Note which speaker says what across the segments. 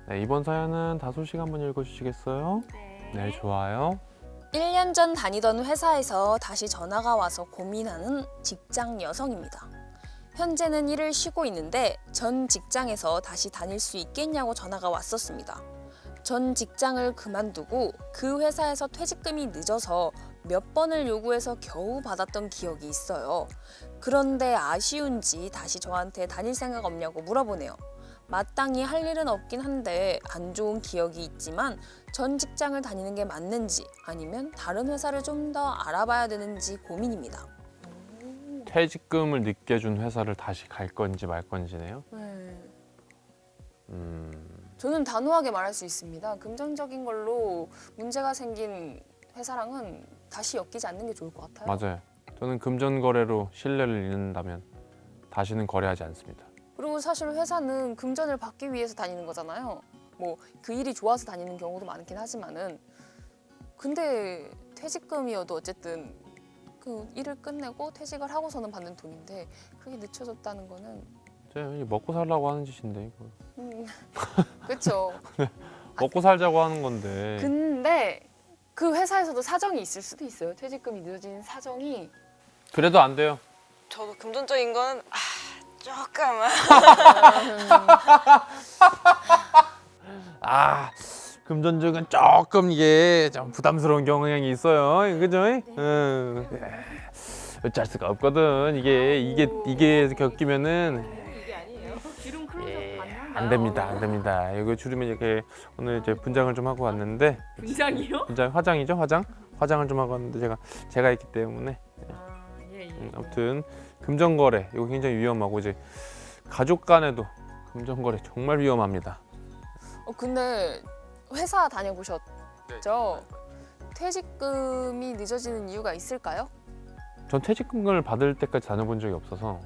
Speaker 1: 네, 이번 사연은 다솔 씨가 한번 읽어주시겠어요? 네, 좋아요.
Speaker 2: 1년 전 다니던 회사에서 다시 전화가 와서 고민하는 직장 여성입니다. 현재는 일을 쉬고 있는데 전 직장에서 다시 다닐 수 있겠냐고 전화가 왔었습니다. 전 직장을 그만두고 그 회사에서 퇴직금이 늦어서 몇 번을 요구해서 겨우 받았던 기억이 있어요. 그런데 아쉬운지 다시 저한테 다닐 생각 없냐고 물어보네요. 마땅히 할 일은 없긴 한데 안 좋은 기억이 있지만 전 직장을 다니는 게 맞는지 아니면 다른 회사를 좀 더 알아봐야 되는지 고민입니다.
Speaker 1: 퇴직금을 늦게 준 회사를 다시 갈 건지 말 건지네요.
Speaker 2: 저는 단호하게 말할 수 있습니다. 금전적인 걸로 문제가 생긴 회사랑은 다시 엮이지 않는 게 좋을 것 같아요.
Speaker 1: 맞아요. 저는 금전 거래로 신뢰를 잃는다면 다시는 거래하지 않습니다.
Speaker 2: 그리고 사실 회사는 금전을 받기 위해서 다니는 거잖아요. 뭐 그 일이 좋아서 다니는 경우도 많긴 하지만은 근데 퇴직금이어도 어쨌든 그 일을 끝내고 퇴직을 하고서는 받는 돈인데 그게 늦춰졌다는 거는
Speaker 1: 이제 먹고 살라고 하는 짓인데 이거.
Speaker 2: 그렇죠.
Speaker 1: 먹고 살자고 하는 건데.
Speaker 2: 근데 그 회사에서도 사정이 있을 수도 있어요. 퇴직금이 늦어진 사정이.
Speaker 1: 그래도 안 돼요.
Speaker 3: 저도 금전적인 건 조금은
Speaker 1: 금전적은 조금 이게 좀 부담스러운 경향이 있어요. 그죠? 어쩔 수가 없거든. 이게 겪이면은
Speaker 4: 이게 아니에요. 기름 클로즈업 받는다.
Speaker 1: 안 됩니다. 안 됩니다. 이거 줄이면 이렇게 오늘 이제 분장을 좀 하고 왔는데
Speaker 4: 분장이요?
Speaker 1: 분장 화장이죠? 화장을 좀 하고 왔는데 제가 있기 때문에
Speaker 4: 예.
Speaker 1: 아무튼 금전거래 이거 굉장히 위험하고 이제 가족 간에도 금전거래 정말 위험합니다.
Speaker 2: 근데 회사 다녀보셨죠? 퇴직금이 늦어지는 이유가 있을까요?
Speaker 1: 전 퇴직금을 받을 때까지 다녀본 적이 없어서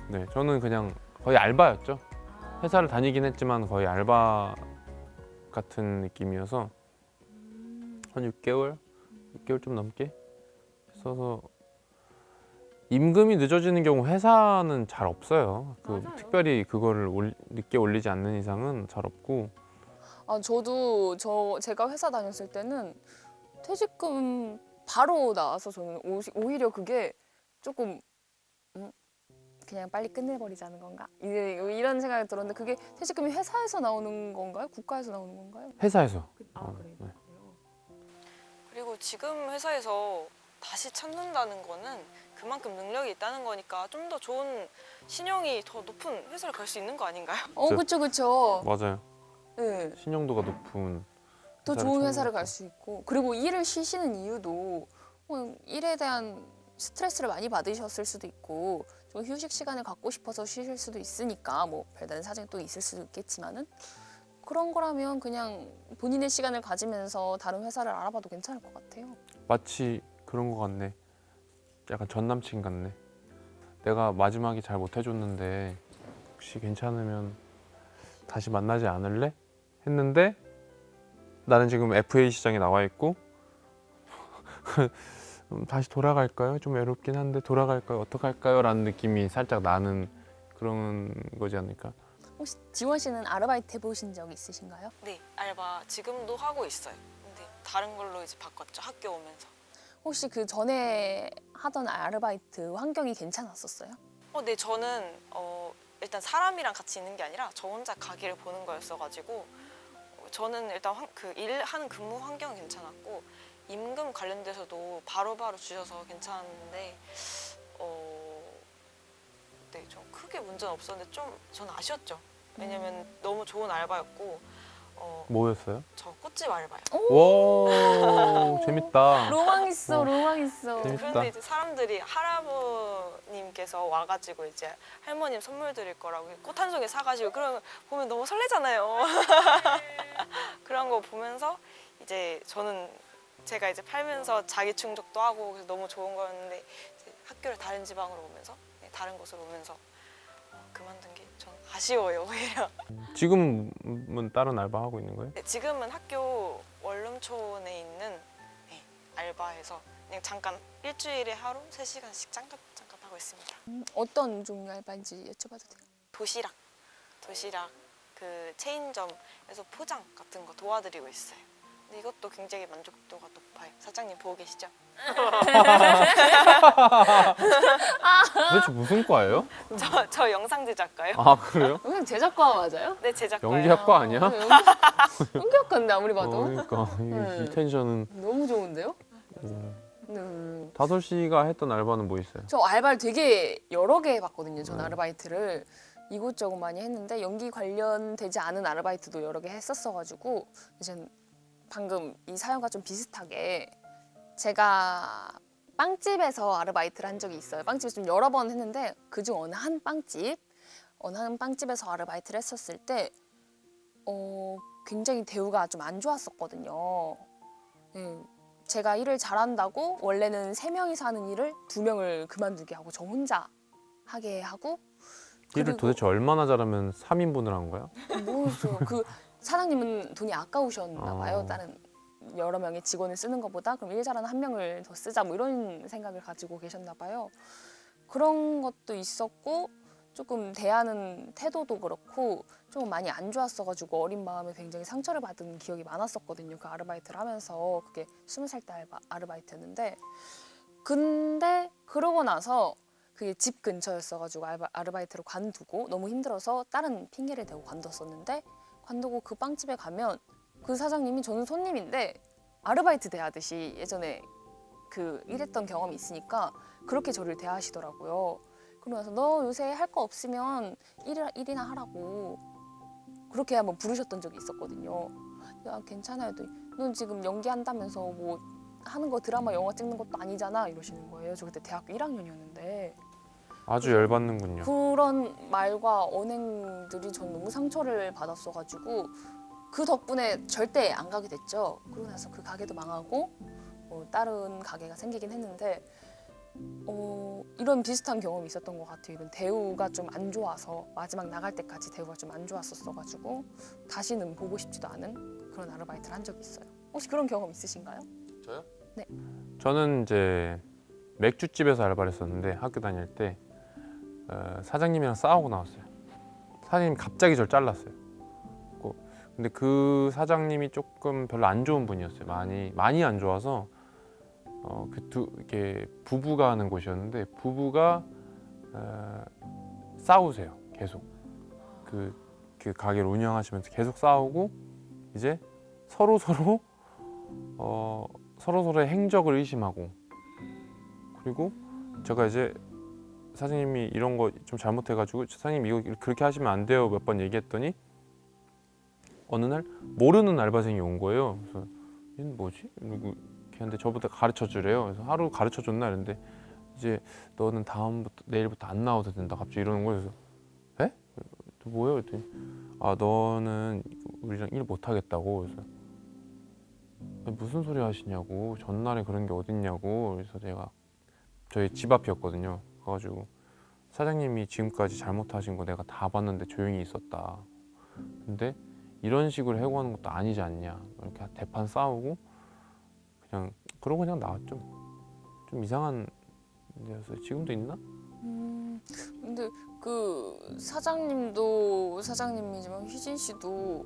Speaker 1: 네 저는 그냥 거의 알바였죠. 회사를 다니긴 했지만 거의 알바 같은 느낌이어서 한 6개월 좀 넘게 있어서 임금이 늦어지는 경우 회사는 잘 없어요.
Speaker 4: 맞아요.
Speaker 1: 특별히 그거를 늦게 올리지 않는 이상은 잘 없고.
Speaker 2: 저도 제가 회사 다녔을 때는 퇴직금 바로 나와서 저는 오히려 그게 조금 그냥 빨리 끝내버리자는 건가? 이런 생각이 들었는데 그게 퇴직금이 회사에서 나오는 건가요? 국가에서 나오는 건가요?
Speaker 1: 회사에서.
Speaker 4: 그래요.
Speaker 1: 네.
Speaker 3: 그리고 지금 회사에서 다시 찾는다는 거는 그만큼 능력이 있다는 거니까 좀 더 좋은 신용이 더 높은 회사를 갈 수 있는 거 아닌가요?
Speaker 2: 그쵸.
Speaker 1: 맞아요.
Speaker 2: 네.
Speaker 1: 신용도가 높은
Speaker 2: 더
Speaker 1: 회사를
Speaker 2: 좋은
Speaker 1: 찾는
Speaker 2: 회사를
Speaker 1: 거죠.
Speaker 2: 갈 수 있고 그리고 일을 쉬시는 이유도 일에 대한 스트레스를 많이 받으셨을 수도 있고 좀 휴식 시간을 갖고 싶어서 쉬실 수도 있으니까 뭐 별다른 사정이 또 있을 수도 있겠지만은 그런 거라면 그냥 본인의 시간을 가지면서 다른 회사를 알아봐도 괜찮을 것 같아요.
Speaker 1: 마치 그런 거 같네. 약간 전 남친 같네. 내가 마지막에 잘 못해줬는데 혹시 괜찮으면 다시 만나지 않을래? 했는데 나는 지금 FA 시장에 나와 있고 다시 돌아갈까요? 좀 외롭긴 한데 돌아갈까요? 어떡할까요? 라는 느낌이 살짝 나는 그런 거지 않을까?
Speaker 2: 혹시 지원 씨는 아르바이트 해보신 적 있으신가요?
Speaker 3: 네, 알바 지금도 하고 있어요. 근데 다른 걸로 이제 바꿨죠. 학교 오면서.
Speaker 2: 혹시 그 전에 하던 아르바이트 환경이 괜찮았었어요?
Speaker 3: 네, 저는 일단 사람이랑 같이 있는 게 아니라 저 혼자 가게를 보는 거였어가지고 저는 일단 그 일하는 근무 환경은 괜찮았고 임금 관련돼서도 바로바로 주셔서 괜찮았는데 네, 좀 크게 문제는 없었는데 좀 저는 아쉬웠죠. 왜냐면 너무 좋은 알바였고
Speaker 1: 뭐였어요?
Speaker 3: 저 꽃집 알바요.
Speaker 1: 와 재밌다.
Speaker 2: 로망 있어, 로망 있어.
Speaker 1: 재밌다.
Speaker 3: 그런데 이제 사람들이 할아버님께서 와가지고 이제 할머님 선물 드릴 거라고 꽃 한 송이 사가지고 그러면 보면 너무 설레잖아요. 그런 거 보면서 이제 제가 이제 팔면서 자기 충족도 하고 그래서 너무 좋은 거였는데 이제 학교를 다른 지방으로 오면서 다른 곳으로 오면서 그만둔 게 전 아쉬워요. 오히려.
Speaker 1: 지금은 다른 알바 하고 있는 거예요?
Speaker 3: 지금은 학교 원룸촌에 있는 알바해서 그냥 잠깐 일주일에 하루 3시간씩 잠깐 하고 있습니다.
Speaker 2: 어떤 종류 알바인지 여쭤봐도 돼요?
Speaker 3: 도시락 그 체인점에서 포장 같은 거 도와드리고 있어요. 근데 이것도 굉장히 만족도가 높아요. 사장님 보고 계시죠?
Speaker 1: 도대체 무슨 과예요?
Speaker 3: 저 영상 제작과요.
Speaker 1: 아 그래요?
Speaker 2: 그냥 제작과 맞아요?
Speaker 3: 네, 제작과요.
Speaker 1: 연기학과 아니야?
Speaker 2: 연기학과인데 아무리 봐도
Speaker 1: 그러니까 이 텐션은
Speaker 2: 너무 좋은데요?
Speaker 1: 다솔 씨가 했던 알바는 뭐 있어요?
Speaker 2: 저 알바를 되게 여러 개 해봤거든요. 전
Speaker 1: 네.
Speaker 2: 아르바이트를 이곳저곳 많이 했는데 연기 관련되지 않은 아르바이트도 여러 개 했었어가지고 이제 방금 이 사연과 좀 비슷하게 제가 빵집에서 아르바이트를 한 적이 있어요. 빵집에서 좀 여러 번 했는데 그중 어느 한 빵집에서 아르바이트를 했었을 때 굉장히 대우가 좀 안 좋았었거든요. 제가 일을 잘한다고 원래는 3명이서 하는 일을 2명을 그만두게 하고 저 혼자 하게 하고
Speaker 1: 일을
Speaker 2: 그리고
Speaker 1: 도대체 얼마나 잘하면 3인분을 한 거야?
Speaker 2: 모르겠어요. 그 사장님은 돈이 아까우셨나 봐요.
Speaker 1: 어.
Speaker 2: 다른 여러 명의 직원을 쓰는 것보다 그럼 일 잘하는 1명을 더 쓰자 뭐 이런 생각을 가지고 계셨나 봐요. 그런 것도 있었고 조금 대하는 태도도 그렇고 좀 많이 안 좋았어가지고 어린 마음에 굉장히 상처를 받은 기억이 많았었거든요. 그 아르바이트를 하면서 그게 20살 때 아르바이트였는데 근데 그러고 나서 그게 집 근처였어가지고 아르바이트를 관두고 너무 힘들어서 다른 핑계를 대고 관뒀었는데 관두고 그 빵집에 가면 그 사장님이 저는 손님인데 아르바이트 대하듯이 예전에 그 일했던 경험이 있으니까 그렇게 저를 대하시더라고요. 그러면서 너 요새 할 거 없으면 일이나 하라고 그렇게 한번 부르셨던 적이 있었거든요. 야 괜찮아요. 넌 지금 연기한다면서 뭐 하는 거 드라마 영화 찍는 것도 아니잖아 이러시는 거예요. 저 그때 대학교 1학년이었는데
Speaker 1: 아주 열받는군요.
Speaker 2: 그런 말과 언행들이 전 너무 상처를 받았어가지고 그 덕분에 절대 안 가게 됐죠. 그러고 나서 그 가게도 망하고 다른 가게가 생기긴 했는데 이런 비슷한 경험이 있었던 것 같아요. 이런 대우가 좀 안 좋아서 마지막 나갈 때까지 대우가 좀 안 좋았었어가지고 다시는 보고 싶지도 않은 그런 아르바이트를 한 적이 있어요. 혹시 그런 경험 있으신가요?
Speaker 1: 저요?
Speaker 2: 네.
Speaker 1: 저는 이제 맥주집에서 알바를 했었는데 학교 다닐 때 사장님이랑 싸우고 나왔어요. 사장님이 갑자기 저를 잘랐어요. 근데 그 사장님이 조금 별로 안 좋은 분이었어요. 많이 안 좋아서 이게 부부가 하는 곳이었는데 부부가 싸우세요. 계속 그 가게를 운영하시면서 계속 싸우고 이제 서로의 행적을 의심하고 그리고 제가 이제 사장님이 이런 거 좀 잘못해가지고 사장님 이거 그렇게 하시면 안 돼요 몇 번 얘기했더니 어느 날 모르는 알바생이 온 거예요. 그래서 얘는 뭐지? 이러고 걔한테 저부터 가르쳐 주래요. 그래서 하루 가르쳐 줬나 이랬는데 이제 너는 내일부터 안 나와도 된다. 갑자기 이러는 거예요. 그래서 에? 또 뭐예요? 그랬더니 아 너는 우리랑 일 못 하겠다고. 그래서 아니, 무슨 소리 하시냐고. 전날에 그런 게 어딨냐고. 그래서 제가 저희 집 앞이었거든요. 그래가지고 사장님이 지금까지 잘못하신 거 내가 다 봤는데 조용히 있었다. 근데 이런 식으로 해고하는 것도 아니지 않냐. 이렇게 대판 싸우고 그러고 그냥 나왔죠. 좀 이상한 데였어요. 지금도 있나?
Speaker 2: 근데 그 사장님도 사장님이지만 휘진 씨도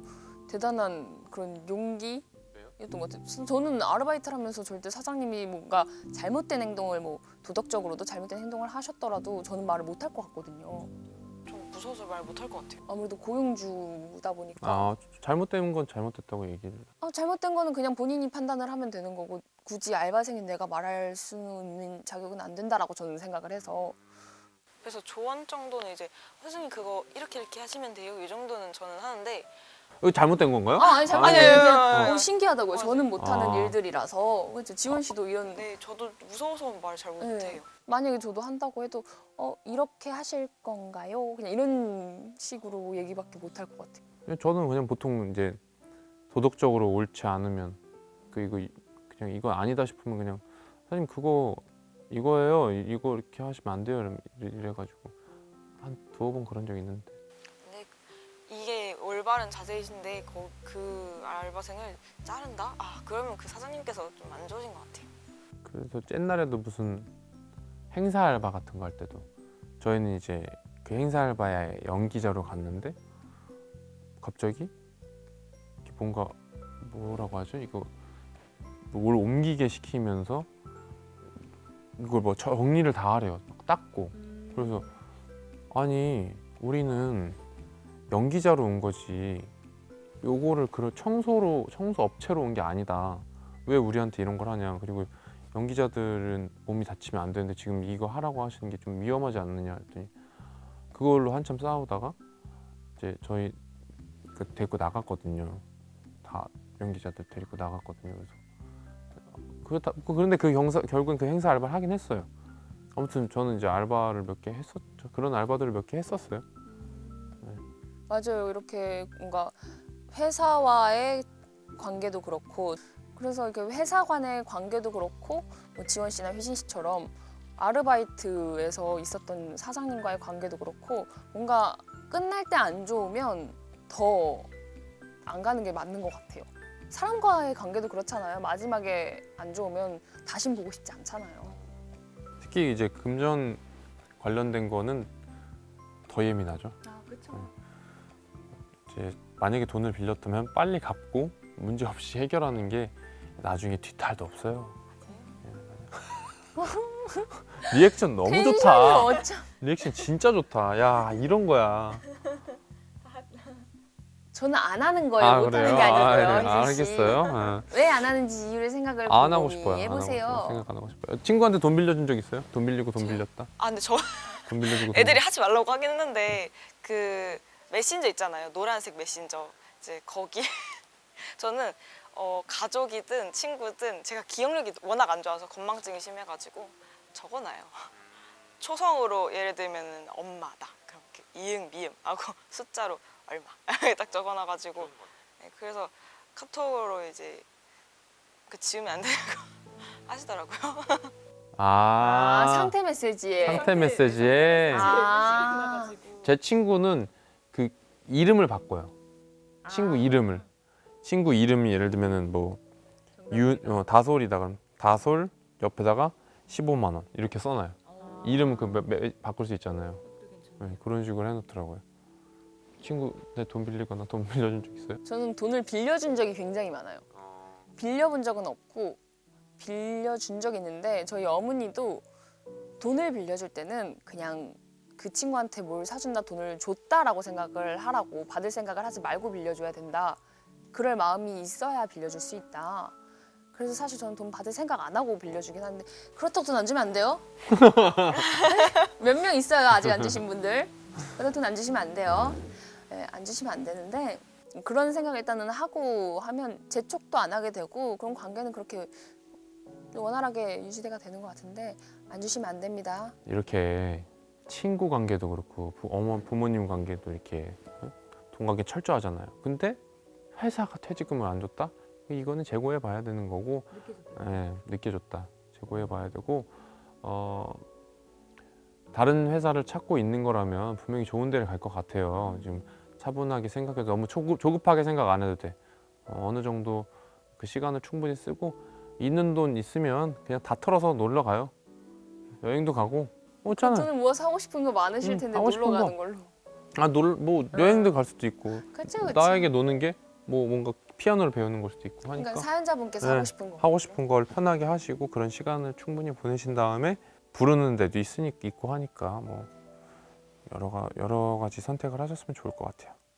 Speaker 2: 대단한 그런 용기였던 것 같아요. 저는 아르바이트를 하면서 절대 사장님이 뭔가 잘못된 행동을 뭐 도덕적으로도 잘못된 행동을 하셨더라도 저는 말을 못할 것 같거든요.
Speaker 3: 좀 무서워서 말 못할 것 같아요.
Speaker 2: 아무래도 고용주다 보니까
Speaker 1: 아 잘못된 건 잘못됐다고 얘기를.
Speaker 2: 잘못된 거는 그냥 본인이 판단을 하면 되는 거고 굳이 알바생인 내가 말할 수 있는 자격은 안 된다라고 저는 생각을 해서
Speaker 3: 그래서 조언 정도는 이제 선생님 그거 이렇게 하시면 돼요. 이 정도는 저는 하는데
Speaker 1: 이거 잘못된 건가요?
Speaker 2: 아니 잘못된
Speaker 3: 아니에요.
Speaker 2: 그냥 신기하다고요. 저는 못하는
Speaker 1: 아.
Speaker 2: 일들이라서 그렇죠. 지원 씨도 이런
Speaker 3: 네, 저도 무서워서 말 잘 못해요.
Speaker 2: 네. 만약에 저도 한다고 해도 이렇게 하실 건가요? 그냥 이런 식으로 얘기밖에 못 할 것 같아요.
Speaker 1: 저는 그냥 보통 이제 도덕적으로 옳지 않으면 그냥 이거 아니다 싶으면 그냥 사장님 그거 이거예요. 이거 이렇게 하시면 안 돼요. 이래가지고 한 2번 그런 적 있는데.
Speaker 3: 근데 이게 올바른 자세이신데 그 알바생을 자른다? 그러면 그 사장님께서 좀 안 좋으신 것 같아요.
Speaker 1: 그래서 옛날에도 무슨 행사 알바 같은 거 할 때도 저희는 이제 그 행사 알바에 연기자로 갔는데 갑자기 이렇게 뭔가 뭐라고 하죠? 이거 뭘 옮기게 시키면서 이걸 뭐 정리를 다 하래요. 막 닦고. 그래서 아니 우리는 연기자로 온 거지 요거를 청소 업체로 온 게 아니다. 왜 우리한테 이런 걸 하냐. 그리고 연기자들은 몸이 다치면 안 되는데 지금 이거 하라고 하시는 게 좀 위험하지 않느냐 했더니 그걸로 한참 싸우다가 이제 저희 데리고 나갔거든요. 다 연기자들 데리고 나갔거든요. 그래서 그런데 결국엔 그 행사 알바를 하긴 했어요. 아무튼 저는 이제 알바를 몇 개 했었죠. 그런 알바들을 몇 개 했었어요.
Speaker 2: 맞아요. 이렇게 뭔가 회사와의 관계도 그렇고 그래서 이렇게 회사 간의 관계도 그렇고 뭐 지원 씨나 휘진 씨처럼 아르바이트에서 있었던 사장님과의 관계도 그렇고 뭔가 끝날 때 안 좋으면 더 안 가는 게 맞는 것 같아요. 사람과의 관계도 그렇잖아요. 마지막에 안 좋으면 다신 보고 싶지 않잖아요.
Speaker 1: 특히 이제 금전 관련된 거는 더 예민하죠.
Speaker 4: 아 그렇죠.
Speaker 1: 이제 만약에 돈을 빌렸다면 빨리 갚고 문제 없이 해결하는 게 나중에 뒤탈도 없어요. 리액션 너무
Speaker 2: 텐션이
Speaker 1: 좋다.
Speaker 2: 어쩜
Speaker 1: 리액션 진짜 좋다. 야 이런 거야.
Speaker 2: 저는 안 하는 거예요. 못하는 게 아니고요. 휘진 씨.
Speaker 1: 알겠어요. 아.
Speaker 2: 왜 안 하는지 이유를 생각을
Speaker 1: 안 하고 싶어요.
Speaker 2: 해보세요.
Speaker 1: 생각 안 하고 싶어요. 친구한테 돈 빌려준 적 있어요? 돈 빌리고 돈 빌렸다.
Speaker 3: 아 근데 저
Speaker 1: 돈 빌려주고 돈
Speaker 3: 애들이 하지 말라고 하긴 했는데 그 메신저 있잖아요. 노란색 메신저. 이제 거기 저는 가족이든 친구든 제가 기억력이 워낙 안 좋아서 건망증이 심해가지고 적어놔요. 초성으로 예를 들면 엄마다. 그렇게 이응 미음 하고 숫자로 얼마 딱 적어놔가지고 네, 그래서 카톡으로 이제 지우면 안 되는 거 하시더라고요.
Speaker 2: 상태 메시지에.
Speaker 1: 상태 메시지에
Speaker 2: 아.
Speaker 1: 제 친구는 그 이름을 바꿔요. 친구 이름을. 친구 이름이 예를 들면은 뭐 다솔이다 그럼 다솔 옆에다가 15만 원 이렇게 써놔요. 이름은 바꿀 수 있잖아요. 네, 그런 식으로 해놓더라고요. 친구 내 돈 빌리거나 돈 빌려준 적 있어요?
Speaker 2: 저는 돈을 빌려준 적이 굉장히 많아요. 빌려본 적은 없고 빌려준 적이 있는데 저희 어머니도 돈을 빌려줄 때는 그냥 그 친구한테 뭘 사준다 돈을 줬다라고 생각을 하라고 받을 생각을 하지 말고 빌려줘야 된다. 그럴 마음이 있어야 빌려줄 수 있다. 그래서 사실 저는 돈 받을 생각 안 하고 빌려주긴 하는데 그렇다고 돈 안 주면 안 돼요? 몇 명 있어요 아직 안 주신 분들. 그래서 돈 안 주시면 안 돼요. 네, 안 주시면 안 되는데 그런 생각을 일단은 하고 하면 재촉도 안 하게 되고 그런 관계는 그렇게 원활하게 유지가 되는 것 같은데 안 주시면 안 됩니다.
Speaker 1: 이렇게 친구 관계도 그렇고 부모님 관계도 이렇게 돈 관계 철저하잖아요. 근데 회사가 퇴직금을 안 줬다? 이거는 재고해 봐야 되는 거고 늦게 줬다. 재고해 봐야 되고 다른 회사를 찾고 있는 거라면 분명히 좋은 데를 갈 것 같아요. 지금 차분하게 생각해도 너무 조급하게 생각 안 해도 돼. 어느 정도 그 시간을 충분히 쓰고 있는 돈 있으면 그냥 다 털어서 놀러 가요. 여행도 가고 없잖아요.
Speaker 2: 돈을 모아서 하고 싶은 거 많으실 텐데
Speaker 1: 하고
Speaker 2: 놀러
Speaker 1: 싶은
Speaker 2: 가는 걸로.
Speaker 1: 여행도 갈 수도 있고
Speaker 2: 그렇죠, 그렇죠.
Speaker 1: 나에게 노는 게 뭐 뭔가 피아노를 배우는 걸 수도 있고 하니까
Speaker 2: 그러니까 사연자분께서 하고 싶은 거.
Speaker 1: 하고 싶은 걸 편하게 하시고 그런 시간을 충분히 보내신 다음에 부르는 데도 있고 하니까 뭐 여러 가지 선택을 하셨으면 좋을 것 같아요.